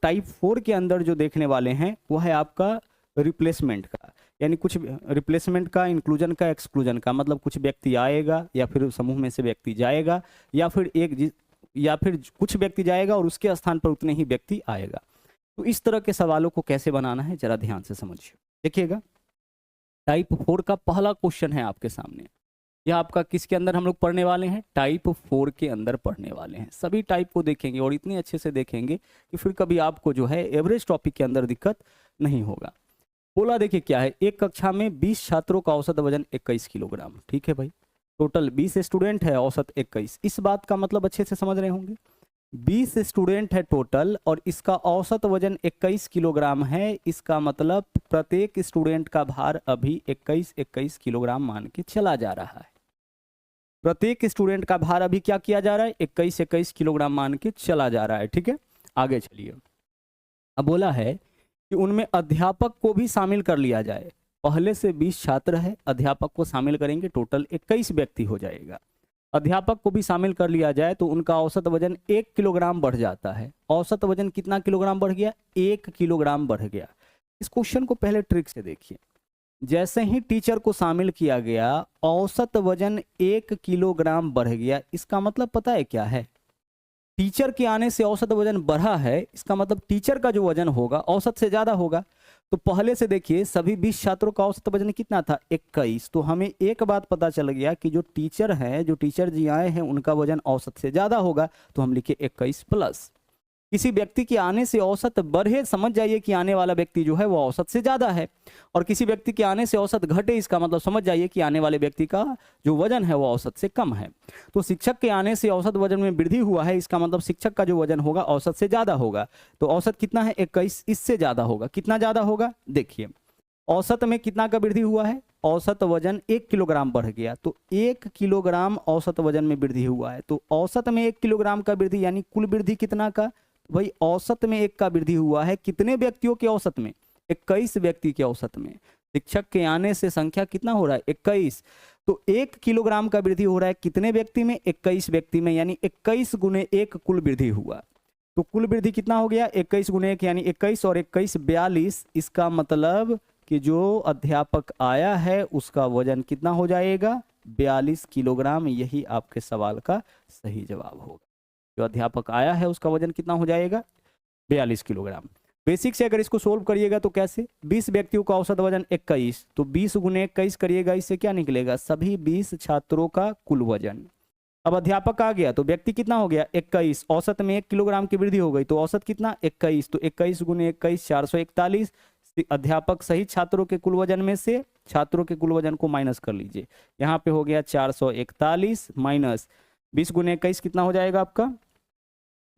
Type 4 के अंदर जो देखने वाले हैं वो है आपका रिप्लेसमेंट का, यानी कुछ रिप्लेसमेंट का, इंक्लूजन का, एक्सक्लूजन का, मतलब कुछ व्यक्ति आएगा या फिर समूह में से व्यक्ति जाएगा, या फिर या फिर कुछ व्यक्ति जाएगा और उसके स्थान पर उतने ही व्यक्ति आएगा। तो इस तरह के सवालों को कैसे बनाना है जरा ध्यान से समझिए। देखिएगा, टाइप 4 का पहला क्वेश्चन है आपके सामने। यह आपका किसके अंदर हम लोग पढ़ने वाले हैं? टाइप 4 के अंदर पढ़ने वाले हैं। सभी टाइप को देखेंगे और इतने अच्छे से देखेंगे कि फिर कभी आपको जो है एवरेज टॉपिक के अंदर दिक्कत नहीं होगा। बोला देखिए क्या है, एक कक्षा में 20 छात्रों का औसत वजन 21 किलोग्राम। ठीक है भाई, टोटल 20 स्टूडेंट है, औसत 21। इस बात का मतलब अच्छे से समझ रहे होंगे। 20 स्टूडेंट है टोटल और इसका औसत वजन 21 किलोग्राम है। इसका मतलब प्रत्येक स्टूडेंट का भार अभी 21 किलोग्राम मान के चला जा रहा है। प्रत्येक स्टूडेंट का भार अभी क्या किया जा रहा है? 21 किलोग्राम मान के चला जा रहा है। ठीक है, आगे चलिए। अब बोला है कि उनमें अध्यापक को भी शामिल कर लिया जाए। पहले से 20 छात्र है, अध्यापक को शामिल करेंगे, टोटल 21 व्यक्ति हो जाएगा। अध्यापक को भी शामिल कर लिया जाए तो उनका औसत वजन 1 किलोग्राम बढ़ जाता है। औसत वजन कितना किलोग्राम बढ़ गया? 1 किलोग्राम बढ़ गया। इस क्वेश्चन को पहले ट्रिक से देखिए। जैसे ही टीचर को शामिल किया गया, औसत वजन 1 किलोग्राम बढ़ गया। इसका मतलब पता है क्या है? टीचर के आने से औसत वजन बढ़ा है, इसका मतलब टीचर का जो वजन होगा औसत से ज्यादा होगा। तो पहले से देखिए, सभी 20 छात्रों का औसत वजन कितना था? 21। तो हमें एक बात पता चल गया कि जो टीचर हैं, जो टीचर जी आए हैं, उनका वजन औसत से ज्यादा होगा। तो हम लिखे 21 प्लस। किसी व्यक्ति के आने से औसत बढ़े, समझ जाइए कि आने वाला व्यक्ति जो है वो औसत से ज्यादा है। और किसी व्यक्ति के आने से औसत घटे, इसका मतलब समझ जाइए कि आने वाले व्यक्ति का जो वजन है वो औसत से कम है। तो शिक्षक के आने से औसत वजन में वृद्धि हुआ है, इसका मतलब शिक्षक का जो वजन होगा औसत से ज्यादा होगा। तो औसत कितना है? 21। इससे ज्यादा होगा। कितना ज्यादा होगा? देखिए, औसत में कितना का वृद्धि हुआ है? औसत वजन 1 किलोग्राम बढ़ गया। तो 1 किलोग्राम औसत वजन में वृद्धि हुआ है। तो औसत में 1 किलोग्राम का वृद्धि, यानी कुल वृद्धि कितना का? भाई औसत में 1 का वृद्धि हुआ है। कितने व्यक्तियों के औसत में? 21 व्यक्ति के औसत में। शिक्षक के आने से संख्या कितना हो रहा है? 21। तो 1 किलोग्राम का वृद्धि हो रहा है कितने व्यक्ति में? 21 व्यक्ति में, यानी 21 गुने 1 कुल वृद्धि हुआ। तो कुल वृद्धि कितना हो गया? 21 गुने 1 यानी 21 और 21 42। इसका मतलब कि जो अध्यापक आया है उसका वजन कितना हो जाएगा? 42 किलोग्राम। यही आपके सवाल का सही जवाब होगा। जो अध्यापक आया है उसका वजन कितना हो जाएगा? 42 किलोग्राम। बेसिक से अगर इसको सोल्व करिएगा तो कैसे? 20 व्यक्तियों का औसत वजन 21, तो 20 गुने 21 करिएगा, इससे क्या निकलेगा? सभी 20 छात्रों का कुल वजन। अब अध्यापक आ गया तो व्यक्ति कितना हो गया? 21। औसत में 1 किलोग्राम की वृद्धि हो गई, तो औसत कितना? 21। तो 21 गुने 21 441। अध्यापक सहित छात्रों के कुल वजन में से छात्रों के कुल वजन को माइनस कर लीजिए। यहाँ पे हो गया 441 माइनस 20 गुने 21 कितना हो जाएगा आपका?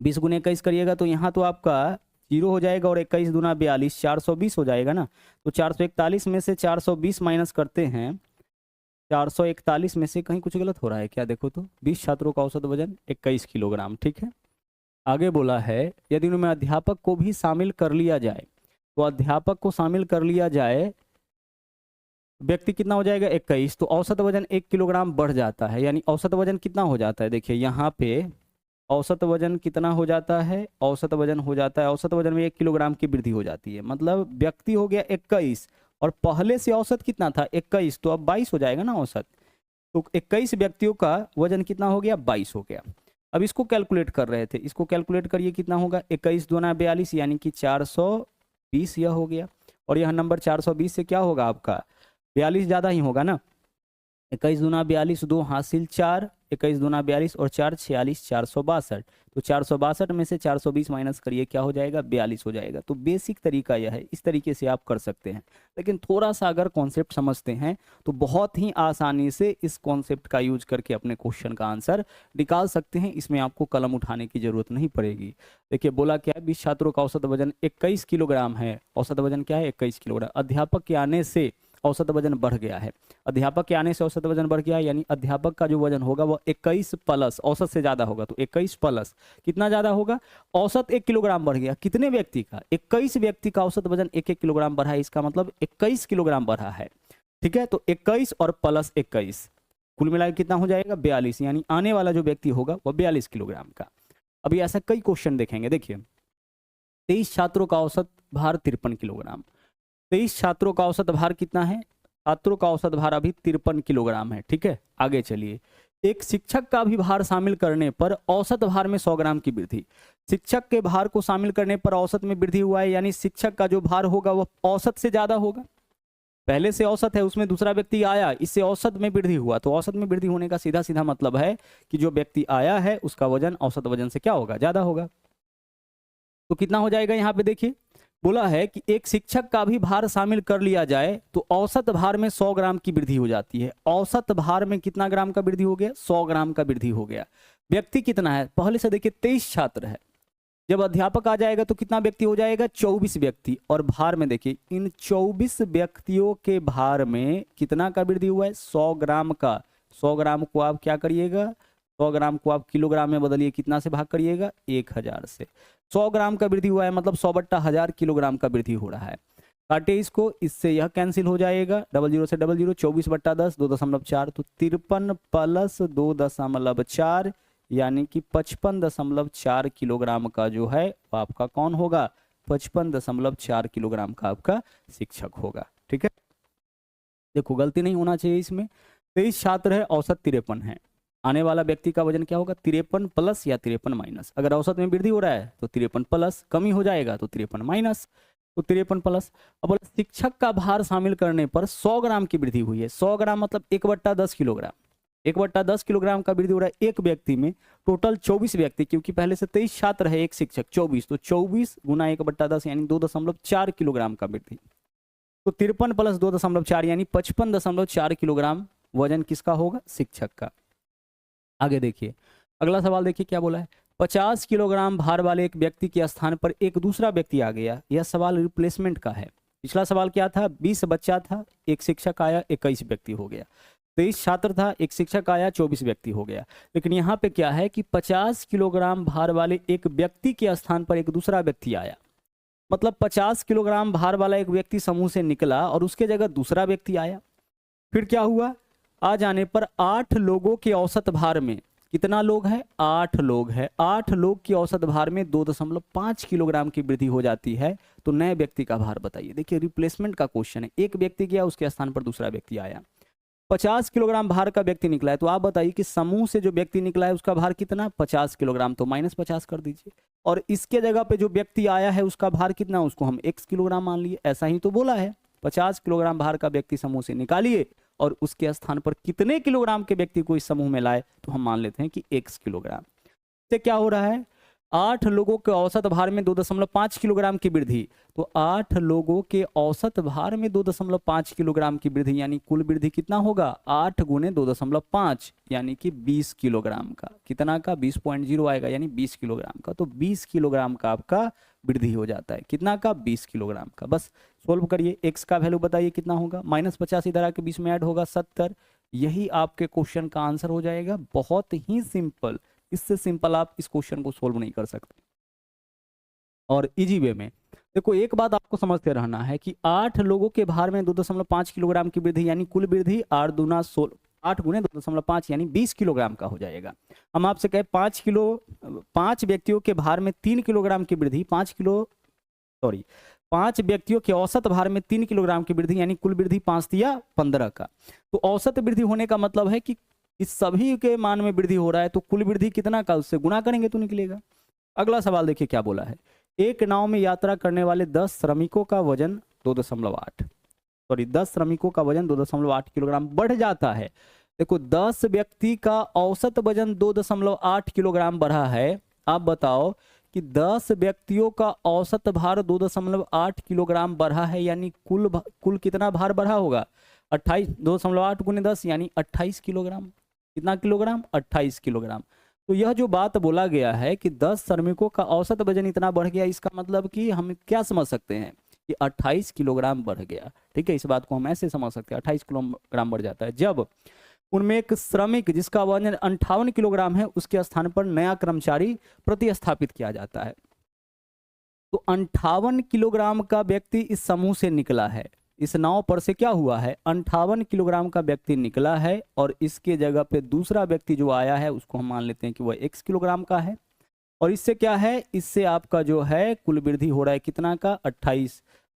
20 गुने 21 करिएगा तो यहाँ तो आपका 0 हो जाएगा और 21 दूना 42, 420 हो जाएगा ना। तो 441 में से 420 माइनस करते हैं। 441 में से कहीं कुछ गलत हो रहा है क्या? देखो तो 20 छात्रों का औसत वजन 21 किलोग्राम। ठीक है, आगे बोला है यदि उनमें अध्यापक को भी शामिल कर लिया जाए, तो अध्यापक को शामिल कर लिया जाए, व्यक्ति कितना हो जाएगा? 21। तो औसत वजन 1 किलोग्राम बढ़ जाता है, यानी औसत वजन कितना हो जाता है? देखिए यहाँ पे औसत वजन कितना हो जाता है? औसत वजन हो जाता है, औसत वजन में 1 किलोग्राम की वृद्धि हो जाती है। मतलब व्यक्ति हो गया 21 और पहले से औसत कितना था? 21। तो अब 22 हो जाएगा ना औसत। तो 21 व्यक्तियों का वजन कितना हो गया? 22 हो गया। अब इसको कैलकुलेट कर रहे थे, इसको कैलकुलेट करिए कितना होगा? 21 दूना 42 यानी कि 420 यह हो गया। और यह नंबर 420 से क्या होगा आपका? 42 ज्यादा ही होगा ना। 21 दूना 42, 2 हासिल 4, 21 दूना 42 और 4 46, 462। तो 462 में से 420 माइनस करिए, क्या हो जाएगा? 42 हो जाएगा। तो बेसिक तरीका यह है, इस तरीके से आप कर सकते हैं। लेकिन थोड़ा सा अगर कॉन्सेप्ट समझते हैं तो बहुत ही आसानी से इस कॉन्सेप्ट का यूज करके अपने क्वेश्चन का आंसर निकाल सकते हैं। इसमें आपको कलम उठाने की जरूरत नहीं पड़ेगी। देखिए बोला क्या है? 20 छात्रों का औसत वजन 21 किलोग्राम है। औसत वजन क्या है? 21 किलोग्राम। अध्यापक के आने से औसत वजन बढ़ गया है। अध्यापक के आने से औसत वजन बढ़ गया है, यानी अध्यापक का जो वजन होगा वो 21 प्लस औसत से ज्यादा होगा। तो 21 प्लस कितना ज्यादा होगा? औसत 1 किलोग्राम बढ़ गया। कितने व्यक्ति का? 21 व्यक्ति का औसत वजन 1-1 किलोग्राम बढ़ा है, इसका मतलब 21 किलोग्राम बढ़ा है। ठीक है, तो 21 और प्लस 21 कुल मिलाकर कितना हो जाएगा? 42, यानी आने वाला जो व्यक्ति होगा वो 42 किलोग्राम का। अभी ऐसा कई क्वेश्चन देखेंगे। देखिए 23 छात्रों का औसत भार 53 किलोग्राम। 23 छात्रों का औसत भार कितना है? छात्रों का औसत भार अभी 53 किलोग्राम है। ठीक है, आगे चलिए। एक शिक्षक का भी भार शामिल करने पर औसत भार में 100 ग्राम की वृद्धि। शिक्षक के भार को शामिल करने पर औसत में वृद्धि हुआ है, यानी शिक्षक का जो भार होगा वह औसत से ज्यादा होगा। पहले से औसत है, उसमें दूसरा व्यक्ति आया, इससे औसत में वृद्धि हुआ, तो औसत में वृद्धि होने का सीधा सीधा मतलब है कि जो व्यक्ति आया है उसका वजन औसत वजन से क्या होगा? ज्यादा होगा। तो कितना हो जाएगा? यहाँ पे देखिए, बोला है कि एक शिक्षक का भी भार शामिल कर लिया जाए तो औसत भार में 100 ग्राम की वृद्धि हो जाती है। औसत भार में कितना ग्राम का वृद्धि हो गया? 100 ग्राम का वृद्धि हो गया। व्यक्ति कितना है? पहले से देखिए 23 छात्र है, जब अध्यापक आ जाएगा तो कितना व्यक्ति हो जाएगा? 24 व्यक्ति। और भार में देखिए, इन 24 व्यक्तियों के भार में कितना का वृद्धि हुआ है? 100 ग्राम का। 100 ग्राम को आप क्या करिएगा? 100 ग्राम को आप किलोग्राम में बदलिए, कितना से भाग करिएगा? 1000 से। 100 ग्राम का वृद्धि हुआ है, मतलब 100/1000 किलोग्राम का वृद्धि हो रहा है। काटे इसको, इससे यह कैंसिल हो जाएगा, 00 से 00, 24/10 2.4, तो 53 प्लस 2.4 यानी कि 55.4 किलोग्राम का जो है वो आपका कौन होगा? 55.4 किलोग्राम का आपका शिक्षक होगा। ठीक है, देखो गलती नहीं होना चाहिए इसमें। 23 छात्र है, औसत 53 है। आने वाला व्यक्ति का वजन क्या होगा? 53 प्लस या 53 माइनस। अगर औसत में वृद्धि हो रहा है तो 53 प्लस, कमी हो जाएगा तो 53 माइनस, तो 53 प्लस। अब बोला शिक्षक का भार शामिल करने पर 100 ग्राम की वृद्धि हुई है। 100 ग्राम मतलब 1/10 किलोग्राम। 1/10 किलोग्राम का वृद्धि हो रहा है एक व्यक्ति में। टोटल 24 व्यक्ति, क्योंकि पहले से 23 छात्र है, एक शिक्षक 24, तो 24 गुना 1/10 यानी 2.4 किलोग्राम का वृद्धि। तो 53 प्लस 2.4 यानी 55.4 किलोग्राम वजन किसका होगा? शिक्षक का। आगे देखिए, अगला सवाल देखिए क्या बोला है। 50 किलोग्राम भार वाले एक व्यक्ति के स्थान पर एक दूसरा व्यक्ति आ गया। यह सवाल रिप्लेसमेंट का है। पिछला सवाल क्या था? 20 बच्चा था, एक शिक्षक आया, 21 व्यक्ति हो गया। 23 छात्र था, एक शिक्षक आया, 24 व्यक्ति हो गया। लेकिन यहाँ पे क्या है कि 50 किलोग्राम भार वाले एक व्यक्ति के स्थान पर एक दूसरा व्यक्ति आया। मतलब 50 किलोग्राम भार वाला एक व्यक्ति समूह से निकला और उसके जगह दूसरा व्यक्ति आया। फिर क्या हुआ? आ जाने पर 8 लोगों के औसत भार में, कितना लोग हैं? 8 लोग हैं। 8 लोग की औसत भार में 2.5 किलोग्राम की वृद्धि हो जाती है। तो नए व्यक्ति का भार बताइए। देखिए रिप्लेसमेंट का क्वेश्चन है, एक व्यक्ति गया, उसके स्थान पर दूसरा व्यक्ति आया। 50 किलोग्राम भार का व्यक्ति निकला है, तो आप बताइए कि समूह से जो व्यक्ति निकला है उसका भार कितना? 50 किलोग्राम, तो -50 कर दीजिए। और इसके जगह पे जो व्यक्ति आया है उसका भार कितना? उसको हम x किलोग्राम मान लिए, ऐसा ही तो बोला है। 50 किलोग्राम भार का व्यक्ति समूह से निकालिए और उसके स्थान पर कितने किलोग्राम के व्यक्ति को इस समूह में लाए, तो हम मान लेते हैं कि x किलोग्राम। से क्या हो रहा है? 8 लोगों के औसत भार में 2.5 किलोग्राम की वृद्धि। तो 8 लोगों के औसत भार में 2.5 किलोग्राम की वृद्धि, यानी कुल वृद्धि कितना होगा? 8 गुने 2.5 यानी कि 20 किलोग्राम का। कितना का? 20.0 आएगा, यानी 20 किलोग्राम का। तो 20 किलोग्राम का आपका वृद्धि हो जाता है। कितना का? 20 किलोग्राम का। बस सोल्व करिए, x का वैल्यू बताइए कितना होगा? -50 इधर आके 20 में ऐड होगा 70। यही आपके क्वेश्चन का आंसर हो जाएगा। बहुत ही सिंपल, इससे सिंपल आप इस क्वेश्चन को सोल्व नहीं कर सकते। और इजी वे में देखो, एक बात आपको समझते रहना है कि 8 लोगों के भार में 2.5 किलोग्राम की वृद्धि, यानी कुल वृद्धि 8 दूना 16, 8 गुने 2.5 यानी 20 किलोग्राम का हो जाएगा। हम आपसे कहे 5 व्यक्तियों के भार में 3 किलोग्राम की वृद्धि, 5 व्यक्तियों के औसत भार में 3 किलोग्राम की वृद्धि, यानी कुल वृद्धि 5 या 15 का। तो औसत वृद्धि होने का मतलब है कि इस सभी के मान में वृद्धि हो रहा है, तो कुल वृद्धि कितना का? उससे गुणा करेंगे तो निकलेगा। अगला सवाल देखिए क्या बोला है। एक नाव में यात्रा करने वाले 10 श्रमिकों का वजन 10 श्रमिकों का वजन 2.8 किलोग्राम बढ़ जाता है। देखो 10 व्यक्ति का औसत वजन 2.8 किलोग्राम बढ़ा है। आप बताओ कि 10 व्यक्तियों का औसत भार 2.8 किलोग्राम बढ़ा है, यानी कुल कितना भार बढ़ा होगा? 28, 2.8 गुने 10 यानी 28 किलोग्राम। कितना किलोग्राम? 28 किलोग्राम। तो यह जो बात बोला गया है कि 10 श्रमिकों का औसत वजन इतना बढ़ गया, इसका मतलब कि हम क्या समझ सकते हैं कि 28 किलोग्राम बढ़ गया। ठीक है, इस बात को हम ऐसे समझ सकते हैं, 28 किलोग्राम बढ़ जाता है जब उनमें एक श्रमिक जिसका वजन 58 किलोग्राम है उसके स्थान पर नया कर्मचारी प्रतिस्थापित किया जाता है। तो 58 किलोग्राम का व्यक्ति इस समूह से निकला है, इस नाव पर से क्या हुआ है? 58 किलोग्राम का व्यक्ति निकला है और इसके जगह पे दूसरा व्यक्ति जो आया है उसको हम मान लेते हैं कि वह x किलोग्राम का है। और इससे क्या है, इससे आपका जो है कुल वृद्धि हो रहा है कितना का,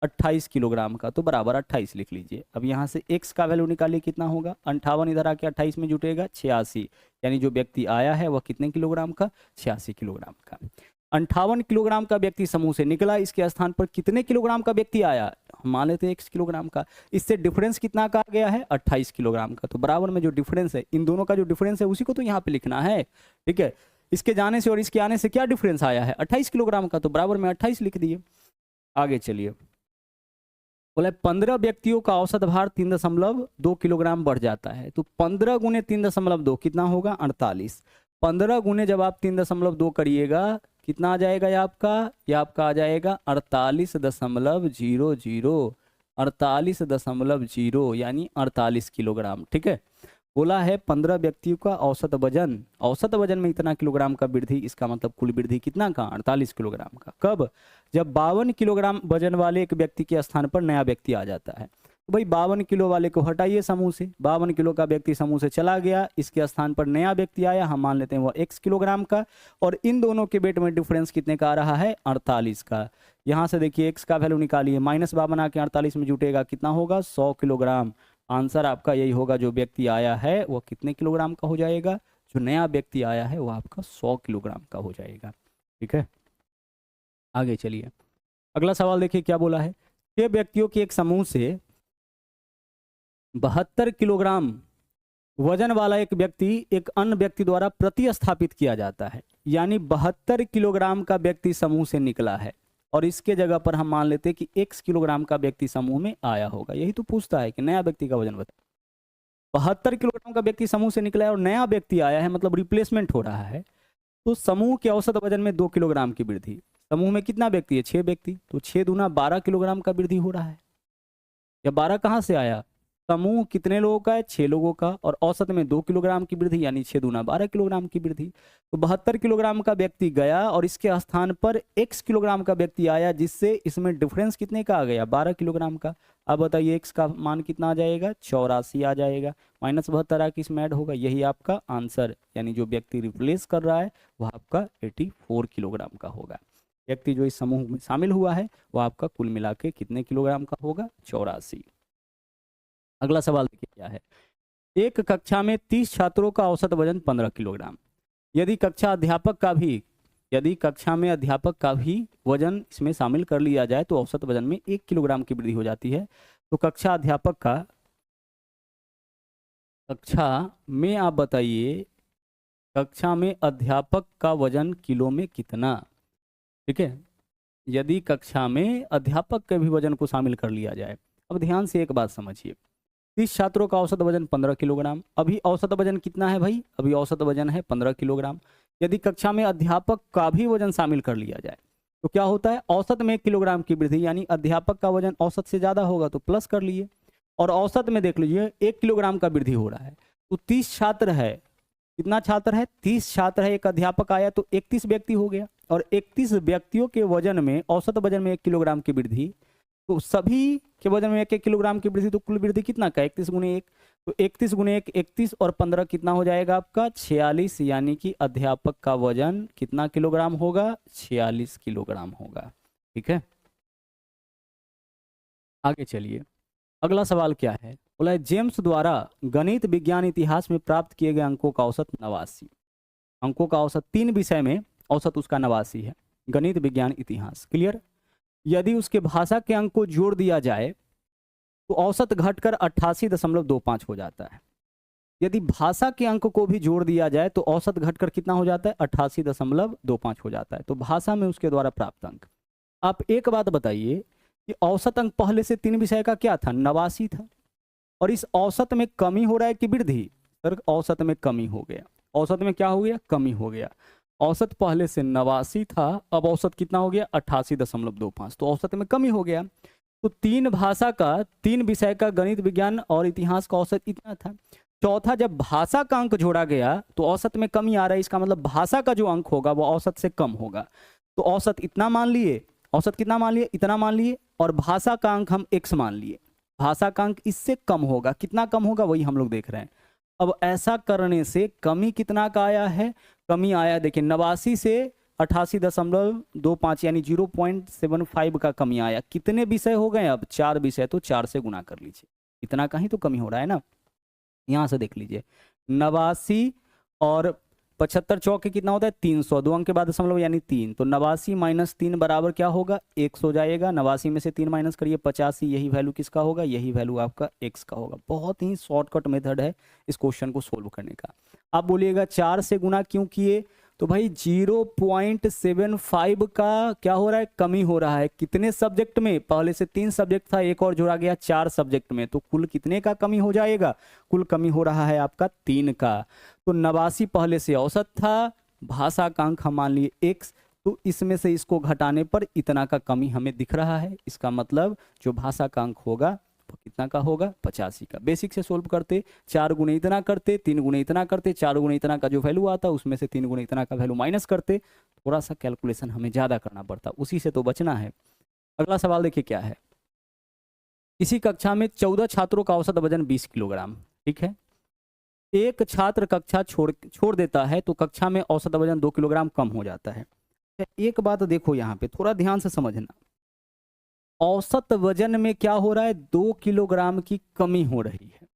28 किलोग्राम का। तो बराबर 28 लिख लीजिए। अब यहाँ से x का वैल्यू निकालिए, कितना होगा, 58 इधर आके 28 में जुटेगा 86, यानी जो व्यक्ति आया है वह कितने किलोग्राम का, 86 किलोग्राम का। 58 किलोग्राम का व्यक्ति समूह से निकला, इसके स्थान पर कितने किलोग्राम का व्यक्ति आया, हम मान लेते हैं x किलोग्राम का। इससे डिफरेंस कितना का आ गया है, 28 किलोग्राम का। तो बराबर में जो डिफरेंस है, इन दोनों का जो डिफरेंस है उसी को तो यहाँ पे लिखना है, ठीक है। इसके जाने से और इसके आने से क्या डिफरेंस आया है, 28 किलोग्राम का। तो बराबर में 28 लिख दिए। आगे चलिए, बोले 15 व्यक्तियों का औसत भार 3.2 किलोग्राम बढ़ जाता है। तो 15 गुने 3.2 कितना होगा, 48। 15 गुने जब आप 3.2 करिएगा कितना आ जाएगा, ये आपका आ जाएगा 48.00, 48.0 यानी 48 किलोग्राम, ठीक है। बोला है 15 व्यक्तियों का औसत वजन में इतना किलोग्राम का वृद्धि, इसका मतलब कुल वृद्धि कितना का, 48 किलोग्राम का। कब, जब 52 किलोग्राम वजन वाले एक व्यक्ति के स्थान पर नया व्यक्ति आ जाता है। तो भाई 52 किलो वाले को हटाइए समूह से, 52 किलो का व्यक्ति समूह से चला गया, इसके स्थान पर नया व्यक्ति आया, हम मान लेते हैं वह x किलोग्राम का, और इन दोनों के वेट में डिफरेंस कितने का आ रहा है, 48 का। यहाँ से देखिए x का वैल्यू निकालिए, -52 आके 48 में जुटेगा, कितना होगा, 100 किलोग्राम। आंसर आपका यही होगा, जो व्यक्ति आया है वह कितने किलोग्राम का हो जाएगा, जो नया व्यक्ति आया है वह आपका 100 किलोग्राम का हो जाएगा, ठीक है। आगे चलिए, अगला सवाल देखिए क्या बोला है। 6 व्यक्तियों के एक समूह से 72 किलोग्राम वजन वाला एक व्यक्ति एक अन्य व्यक्ति द्वारा प्रतिस्थापित किया जाता है, यानी 72 किलोग्राम का व्यक्ति समूह से निकला है, और इसके जगह पर हम मान लेते हैं कि x किलोग्राम का व्यक्ति समूह में आया होगा। यही तो पूछता है कि नया व्यक्ति का वजन बता। 72 किलोग्राम का व्यक्ति समूह से निकला है और नया व्यक्ति आया है, मतलब रिप्लेसमेंट हो रहा है। तो समूह के औसत वजन में 2 किलोग्राम की वृद्धि। समूह में कितना व्यक्ति है, 6 व्यक्ति, तो 6 दूना 12 किलोग्राम का वृद्धि हो रहा है। या 12 कहाँ से आया, समूह कितने लोगों का है, 6 लोगों का, और औसत में 2 किलोग्राम की वृद्धि, यानी 6 दूना 12 किलोग्राम की वृद्धि। तो 72 किलोग्राम का व्यक्ति गया और इसके स्थान पर x किलोग्राम का व्यक्ति आया, जिससे इसमें डिफरेंस कितने का आ गया, 12 किलोग्राम का। अब बताइए x का मान कितना आ जाएगा, 84 आ जाएगा, -72 आके इसमें ऐड होगा, यही आपका आंसर, यानी जो व्यक्ति रिप्लेस कर रहा है वह आपका 84 किलोग्राम का होगा। व्यक्ति जो इस समूह में शामिल हुआ है वह आपका कुल मिला के कितने किलोग्राम का होगा, 84। अगला सवाल देखिए क्या है। एक कक्षा में 30 छात्रों का औसत वजन 15 किलोग्राम। यदि कक्षा में अध्यापक का भी वजन इसमें शामिल कर लिया जाए तो औसत वजन में 1 किलोग्राम की वृद्धि हो जाती है। तो कक्षा में आप बताइए, कक्षा में अध्यापक का वजन किलो में कितना, ठीक है। यदि कक्षा में अध्यापक के भी वजन को शामिल कर लिया जाए। अब ध्यान से एक बात समझिए, 30 छात्रों का औसत वजन 15 किलोग्राम। अभी औसत वजन कितना है भाई, अभी औसत वजन है 15 किलोग्राम। यदि कक्षा में अध्यापक का भी वजन शामिल कर लिया जाए तो क्या होता है, औसत में 1 किलोग्राम की वृद्धि, यानी अध्यापक का वजन औसत से ज़्यादा होगा तो प्लस कर लिए, और औसत में देख लीजिए 1 किलोग्राम का वृद्धि हो रहा है। तो 30 छात्र है, कितना छात्र है, 30 छात्र है, एक अध्यापक आया तो 31 व्यक्ति हो गया, और 31 व्यक्तियों के वजन में, औसत वजन में 1 किलोग्राम की वृद्धि, तो सभी के वजन में 1-1 किलोग्राम की वृद्धि, तो कुल वृद्धि कितना का, 31 गुने 1, तो 31 गुने 1 31, और 15 कितना हो जाएगा आपका 46, यानी कि अध्यापक का वजन कितना किलोग्राम होगा, 46 किलोग्राम होगा, ठीक है। आगे चलिए, अगला सवाल क्या है, बोला है जेम्स द्वारा गणित विज्ञान इतिहास में प्राप्त किए गए अंकों का औसत 89 अंकों का औसत, 3 विषय में औसत उसका 89 है, गणित विज्ञान इतिहास, क्लियर। यदि उसके भाषा के अंक को जोड़ दिया जाए तो औसत घटकर 88.25 हो जाता है। यदि भाषा के अंक को भी जोड़ दिया जाए तो औसत घटकर कितना हो जाता है, 88.25 हो जाता है। तो भाषा में उसके द्वारा प्राप्त अंक। आप एक बात बताइए कि औसत अंक पहले से 3 विषय का क्या था, 89 था, और इस औसत में कमी हो रहा है कि वृद्धि, सर औसत में कमी हो गया। औसत में क्या हो गया, कमी हो गया। औसत पहले से 89 था, अब औसत कितना हो गया, 88.25, तो औसत में कमी हो गया। तो 3 विषय का गणित विज्ञान और इतिहास का औसत इतना था। चौथा, जब भाषा का अंक जोड़ा गया तो औसत में कमी आ रहा है, इसका मतलब भाषा का जो अंक होगा वो औसत से कम होगा। तो औसत इतना मान लिए, औसत कितना मान लिए, इतना मान लिए, और भाषा का अंक हम x मान लिए। भाषा का अंक इससे कम होगा, कितना कम होगा वही हम लोग देख रहे हैं। अब ऐसा करने से कमी कितना का आया है, कमी आया देखिए 89 से 88.25 यानी 0.75 का कमी आया। कितने विषय हो गए अब? 4 विषय, तो 4 से गुना कर लीजिए, इतना का ही तो कमी हो रहा है ना। यहाँ से देख लीजिए 89 और 75 चौके कितना होता है? 300, 2 अंक के बाद दशमलव यानी 3, तो 89 माइनस 3 बराबर क्या होगा? x हो जाएगा। 89 में से 3 माइनस करिए, 85, यही वैल्यू किसका होगा? यही वैल्यू आपका x का होगा। बहुत ही शॉर्टकट मेथड है इस क्वेश्चन को सोल्व करने का। आप बोलिएगा 4 से गुना क्यों किए? तो भाई 0.75 का क्या हो रहा है? कमी हो रहा है। कितने सब्जेक्ट में? पहले से 3 सब्जेक्ट था, एक और जोड़ा गया 4 सब्जेक्ट में, तो कुल कितने का कमी हो जाएगा? कुल कमी हो रहा है आपका 3 का। तो 89 पहले से औसत था, भाषा का अंक हम मान लिए x, तो इसमें से इसको घटाने पर इतना का कमी हमें दिख रहा है। इसका मतलब जो भाषा का अंक होगा वो कितना का होगा? 85 का। बेसिक से सोल्व करते, 4 गुने इतना करते, 3 गुने इतना करते, 4 गुने इतना का जो वैल्यू आता उसमें से 3 गुने इतना का वैल्यू माइनस करते, थोड़ा सा कैलकुलेशन हमें ज़्यादा करना पड़ता, उसी से तो बचना है। अगला सवाल देखिए क्या है। किसी कक्षा में 14 छात्रों का औसत वजन 20 किलोग्राम, ठीक है। एक छात्र कक्षा छोड़ देता है तो कक्षा में औसत वजन 2 किलोग्राम कम हो जाता है। एक बात देखो यहाँ पे थोड़ा ध्यान से समझना, औसत वजन में क्या हो रहा है? 2 किलोग्राम की कमी हो रही है।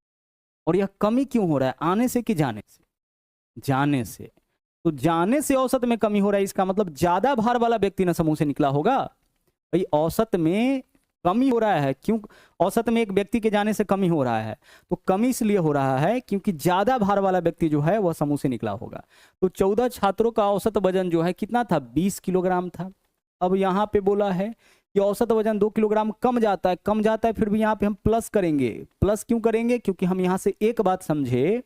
और यह कमी क्यों हो रहा है? आने से कि जाने से? जाने से। तो जाने से औसत में कमी हो रहा है, इसका मतलब ज्यादा भार वाला व्यक्ति न समूह से निकला होगा। भाई औसत में कमी हो रहा है, क्यों? औसत में एक व्यक्ति के जाने से कमी हो रहा है, तो कमी इसलिए हो रहा है क्योंकि ज्यादा भार वाला व्यक्ति जो है वह समूह से निकला होगा। तो 14 छात्रों का औसत वजन जो है कितना था? 20 किलोग्राम था। अब यहाँ पे बोला है कि औसत वजन 2 किलोग्राम कम जाता है, फिर भी यहाँ पे हम प्लस करेंगे। प्लस क्यों करेंगे? क्योंकि हम यहाँ से एक बात समझे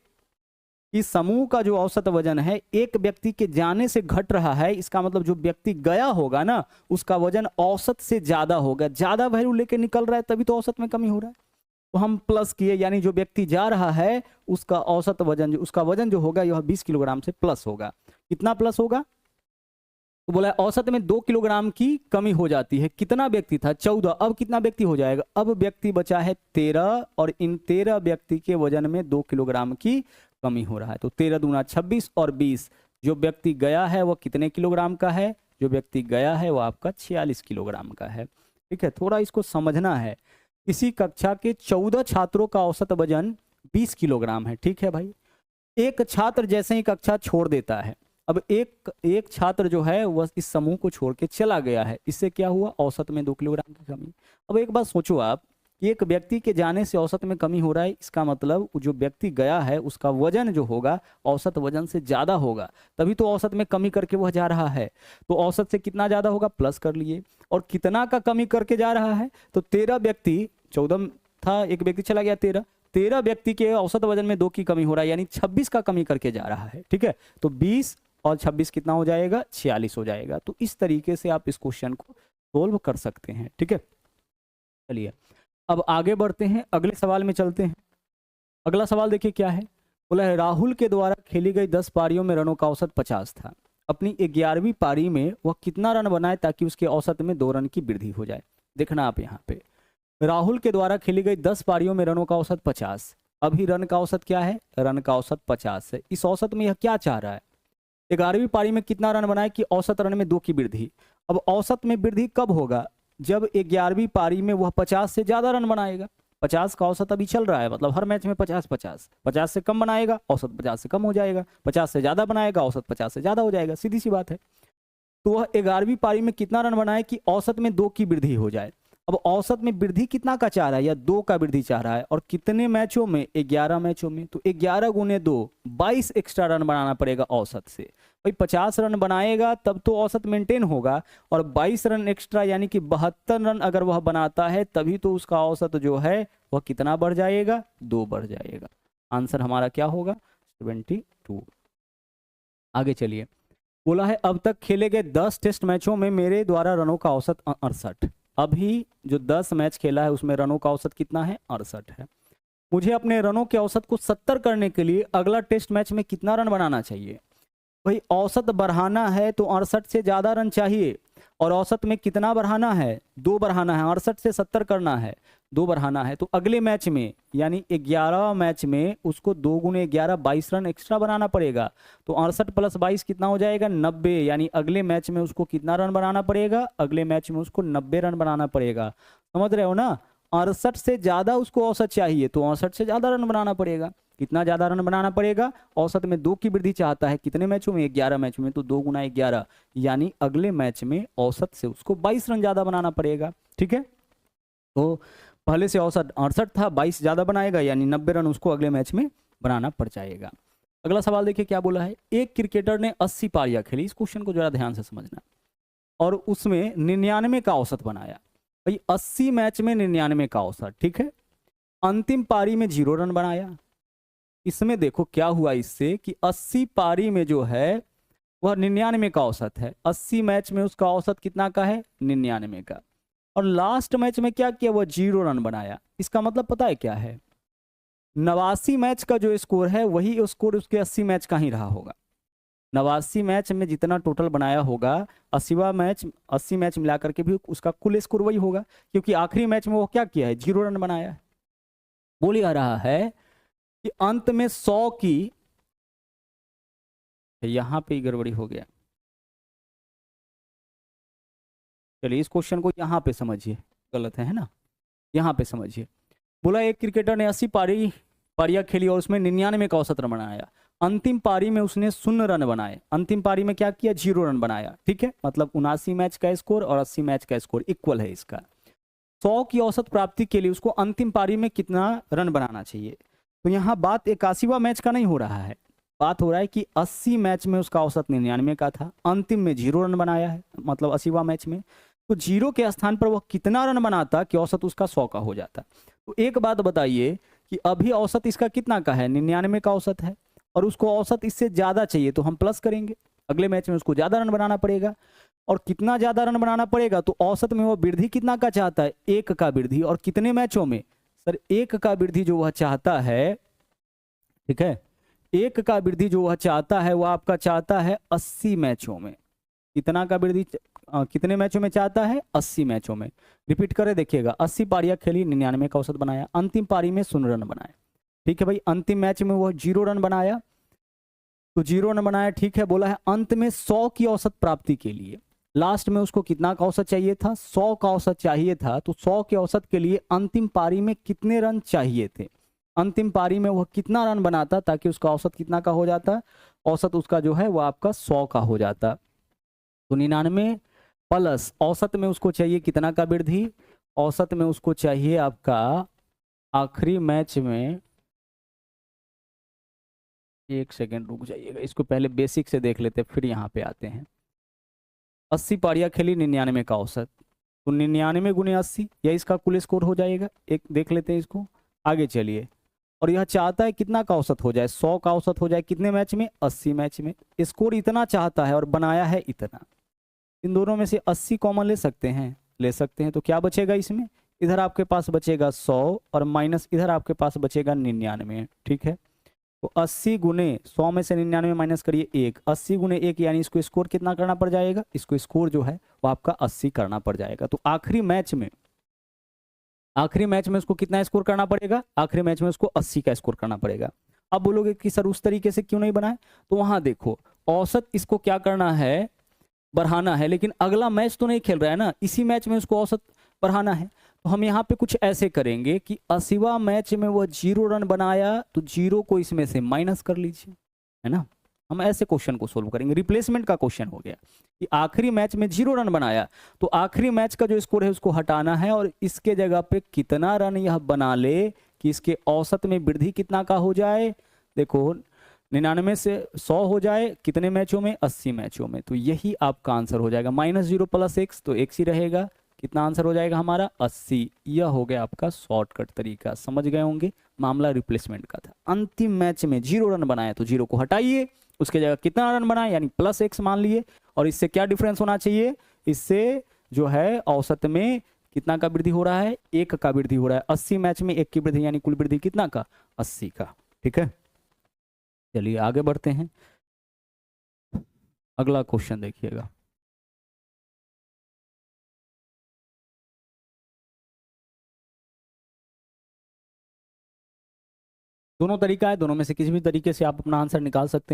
कि समूह का जो औसत वजन है एक व्यक्ति के जाने से घट रहा है, इसका मतलब जो व्यक्ति गया होगा ना उसका वजन औसत से ज्यादा होगा, ज्यादा वैल्यू लेके निकल रहा है, तभी तो औसत में कमी हो रहा है। तो हम प्लस किए, यानी जो व्यक्ति जा रहा है उसका औसत वजन, उसका वजन जो होगा यह 20 किलोग्राम से प्लस होगा। कितना प्लस होगा? तो बोला औसत में 2 किलोग्राम की कमी हो जाती है। कितना व्यक्ति था? 14। अब कितना व्यक्ति हो जाएगा? अब व्यक्ति बचा है 13, और इन 13 व्यक्ति के वजन में 2 किलोग्राम की कमी हो रहा है। तो 13 दूना 26 और 20, जो व्यक्ति गया है वह कितने किलोग्राम का है? जो व्यक्ति गया है वह आपका 46 किलोग्राम का है। ठीक है, थोड़ा इसको समझना है। इसी कक्षा के 14 छात्रों का औसत वजन 20 किलोग्राम है। ठीक है भाई, एक छात्र जैसे ही कक्षा छोड़ देता है, अब एक छात्र जो है वह इस समूह को छोड़ के चला गया है, इससे क्या हुआ? औसत में 2 किलोग्राम की कमी। अब एक बात सोचो आप कि एक व्यक्ति के जाने से औसत में कमी हो रहा है, इसका मतलब जो व्यक्ति गया है उसका वजन जो होगा औसत वजन से ज्यादा होगा, तभी तो औसत में कमी करके वह जा रहा है। तो औसत से कितना ज्यादा होगा? प्लस कर लिए। और कितना का कमी करके जा रहा है? तो 13 व्यक्ति, 14 था, एक व्यक्ति चला गया, 13 व्यक्ति के औसत वजन में 2 की कमी हो रहा है, यानी 26 का कमी करके जा रहा है। ठीक है, तो 20 और 26 कितना हो जाएगा? 46 हो जाएगा। तो इस तरीके से आप इस क्वेश्चन को सोल्व कर सकते हैं। ठीक है, चलिए अब आगे बढ़ते हैं, अगले सवाल में चलते हैं। अगला सवाल देखिए क्या है। बोला है राहुल के द्वारा खेली गई 10 पारियों में रनों का औसत 50 था। अपनी 11वीं पारी में वह कितना रन बनाए ताकि उसके औसत में 2 रन की वृद्धि हो जाए? देखना आप यहाँ पे, राहुल के द्वारा खेली गई 10 पारियों में रनों का औसत 50। अभी रन का औसत क्या है? रन का औसत 50 है। इस औसत में यह क्या चाह रहा है? 11वीं पारी में कितना रन बनाए कि औसत रन में 2 की वृद्धि। अब औसत में वृद्धि कब होगा? जब 11वीं पारी में वह 50 से ज्यादा रन बनाएगा। 50 का औसत अभी चल रहा है, मतलब हर मैच में 50 से कम बनाएगा औसत 50 से कम हो जाएगा, 50 से ज्यादा बनाएगा औसत 50 से ज्यादा हो जाएगा, सीधी सी बात है। तो वह 11वीं पारी में कितना रन बनाए कि औसत में 2 की वृद्धि हो जाए। अब औसत में वृद्धि कितना का चाह रहा है? या 2 का वृद्धि चाह रहा है, और कितने मैचों में? 11 मैचों में। तो 11 गुने 2, 22 एक्स्ट्रा रन बनाना पड़ेगा औसत से। भाई 50 रन बनाएगा तब तो औसत मेंटेन होगा, और 22 रन एक्स्ट्रा यानी कि 72 रन अगर वह बनाता है तभी तो उसका औसत जो है वह कितना बढ़ जाएगा? 2 बढ़ जाएगा। आंसर हमारा क्या होगा? 72। आगे चलिए, बोला है अब तक खेले गए 10 टेस्ट मैचों में मेरे द्वारा रनों का औसत 68। अभी जो 10 मैच खेला है उसमें रनों का औसत कितना है? 68 है। मुझे अपने रनों के औसत को 70 करने के लिए अगला टेस्ट मैच में कितना रन बनाना चाहिए? भाई औसत बढ़ाना है तो 68 से ज्यादा रन चाहिए। और औसत में कितना बढ़ाना है, 2 बढ़ाना है, 68 से 70 करना है, 2 बढ़ाना है। तो अगले मैच में यानी 11 मैच में उसको 2 गुने 11 22 रन एक्स्ट्रा बनाना पड़ेगा। तो 68 प्लस 22 कितना हो जाएगा, 90। यानी अगले मैच में उसको कितना रन बनाना पड़ेगा, अगले मैच में उसको 90 रन बनाना पड़ेगा। समझ रहे हो ना, 68 से ज्यादा उसको औसत चाहिए तो 68 से ज्यादा रन बनाना पड़ेगा। कितना ज्यादा रन बनाना पड़ेगा, औसत में 2 की वृद्धि चाहता है, कितने मैचों में, 11 मैच में, तो 2 गुना 11 यानी अगले मैच में औसत से उसको 22 रन ज्यादा बनाना पड़ेगा। ठीक है, तो पहले से औसत 68 था, 22 ज्यादा बनाएगा यानी 90 रन उसको अगले मैच में बनाना पड़ जाएगा। अगला सवाल देखिए क्या बोला है, एक क्रिकेटर ने 80 पारियां खेली, इस क्वेश्चन को जरा ध्यान से समझना, और उसमें 99 का औसत बनाया। भाई 80 मैच में 99 का औसत, ठीक है, अंतिम पारी में 0 रन बनाया। इसमें देखो क्या हुआ इससे कि 80 पारी में जो है वह 99 का औसत है, 80 मैच में उसका औसत कितना का है, 99 का, और लास्ट मैच में क्या किया, वह 0 रन बनाया। इसका मतलब पता है क्या है, 89 मैच का जो स्कोर है वही स्कोर उसके 80 मैच का ही रहा होगा। 89 मैच में जितना टोटल बनाया होगा, 80 मैच मिला करके भी उसका कुल स्कोर वही होगा, क्योंकि आखिरी मैच में वो क्या किया है, 0 रन बनाया है। बोल आ रहा है कि अंत में 100 की, यहां पे गड़बड़ी हो गया, चलिए इस क्वेश्चन को यहां पे समझिए, गलत है ना, यहां पे समझिए। बोला एक क्रिकेटर ने 80 पारियां खेली और उसमें 99 का औसत रन बनाया, अंतिम पारी में उसने 0 रन बनाए, अंतिम पारी में क्या किया, 0 रन बनाया। ठीक है, मतलब 79 मैच का स्कोर और 80 मैच का स्कोर इक्वल है इसका। 100 की औसत प्राप्ति के लिए उसको अंतिम पारी में कितना रन बनाना चाहिए। तो यहाँ बात 81वां मैच का नहीं हो रहा है, बात हो रहा है कि 80 मैच में उसका औसत 99 का था, अंतिम में 0 रन बनाया है, मतलब 80वां मैच में, तो 0 के स्थान पर वह कितना रन बनाता कि औसत उसका 100 का हो जाता। तो एक बात बताइए कि अभी औसत इसका कितना का है, 99 का औसत है, और उसको औसत इससे ज्यादा चाहिए तो हम प्लस करेंगे, अगले मैच में उसको ज्यादा रन बनाना पड़ेगा। और कितना ज्यादा रन बनाना पड़ेगा, तो औसत में वह वृद्धि कितना का चाहता है, 1 का वृद्धि, और कितने मैचों में, सर 1 का वृद्धि जो वह चाहता है, ठीक है, 1 का वृद्धि जो वह चाहता है वह आपका चाहता है 80 मैचों में। कितना का वृद्धि कितने मैचों में चाहता है, 80 मैचों में। रिपीट करे देखिएगा, 80 पारियां खेली, 99 का औसत बनाया, अंतिम पारी में 0 रन बनाए। ठीक है भाई, अंतिम मैच में वह 0 रन बनाया, तो 0 रन बनाया, ठीक है। बोला है अंत में 100 की औसत प्राप्ति के लिए, लास्ट में उसको कितना का औसत चाहिए था, 100 का औसत चाहिए था, तो 100 के औसत के लिए अंतिम पारी में कितने रन चाहिए थे, अंतिम पारी में वह कितना रन बनाता ताकि उसका औसत कितना का हो जाता, औसत उसका जो है वह आपका 100 का हो जाता। तो 99 प्लस औसत में उसको चाहिए कितना का वृद्धि, औसत में उसको चाहिए आपका आखिरी मैच में, एक सेकेंड रुक जाइएगा, इसको पहले बेसिक से देख लेते फिर यहाँ पे आते हैं। 80 पारियां खेली, 99 का औसत, तो 99 गुने 80 यह इसका कुल स्कोर हो जाएगा। एक देख लेते हैं इसको, आगे चलिए। और यह चाहता है कितना का औसत हो जाए, 100 का औसत हो जाए कितने मैच में, 80 मैच में। स्कोर इतना चाहता है और बनाया है इतना, इन दोनों में से 80 कॉमन ले सकते हैं, ले सकते हैं, तो क्या बचेगा इसमें, इधर आपके पास बचेगा 100 और माइनस इधर आपके पास बचेगा 99। ठीक है, तो 80 गुने 100 में से 99 माइनस करिए 1, 80 गुने 1 यानी इसको स्कोर कितना करना पड़ जाएगा, इसको स्कोर जो है वो आपका 80 करना पड़ जाएगा। तो आखिरी मैच में उसको कितना स्कोर करना पड़ेगा, आखिरी मैच में उसको 80 का स्कोर करना पड़ेगा। अब बोलोगे कि सर उस तरीके से क्यों नहीं बनाए, तो वहां देखो औसत इसको क्या करना है, बढ़ाना है, लेकिन अगला मैच तो नहीं खेल रहा है ना, इसी मैच में उसको औसत बढ़ाना है। तो हम यहाँ पे कुछ ऐसे करेंगे कि 80वां मैच में वो 0 रन बनाया, तो 0 को इसमें से माइनस कर लीजिए, है ना। हम ऐसे क्वेश्चन को सोल्व करेंगे, रिप्लेसमेंट का क्वेश्चन हो गया कि आखिरी मैच में 0 रन बनाया, तो आखिरी मैच का जो स्कोर है उसको हटाना है और इसके जगह पे कितना रन यह बना ले कि इसके औसत में वृद्धि कितना का हो जाए। देखो 99 से 100 हो जाए कितने मैचों में, 80 मैचों में। तो यही आपका आंसर हो जाएगा, -0 + x तो x ही रहेगा। कितना आंसर हो जाएगा हमारा, 80। यह हो गया आपका शॉर्टकट तरीका, समझ गए होंगे। मामला रिप्लेसमेंट का था, अंतिम मैच में 0 रन बनाया तो 0 को हटाइए, उसके जगह कितना रन बनाए यानी +x मान लिए, और इससे क्या डिफरेंस होना चाहिए, इससे जो है औसत में कितना का वृद्धि हो रहा है, 1 का वृद्धि हो रहा है। 80 मैच में 1 की वृद्धि यानी कुल वृद्धि कितना का, 80 का। ठीक है, चलिए आगे बढ़ते हैं, अगला क्वेश्चन देखिएगा। दोनों तरीका है, दोनों में से किसी भी तरीके से आप अपना आंसर निकाल सकते हैं।